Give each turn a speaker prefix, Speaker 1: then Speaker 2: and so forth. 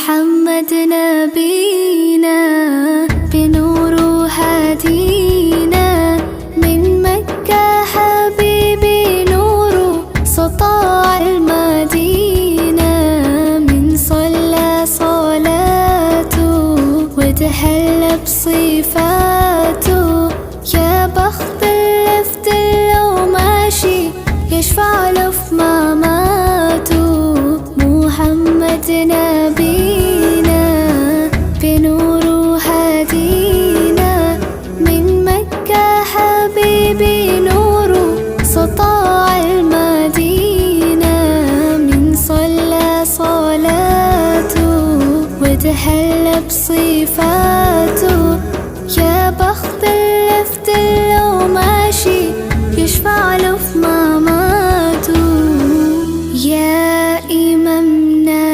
Speaker 1: محمد نبينا بنور هدينا من مكة حبيبي نور سطاع المدينة من صلى صلاته وتحلى بصفاته يا بخت اللفت لو ماشي يشفع له في مماته محمد نبينا بنور هدينا من مكة حبيبي نور سطاع المدينة من صلى صلاته وتحلى بصفاته يا بخت اللفت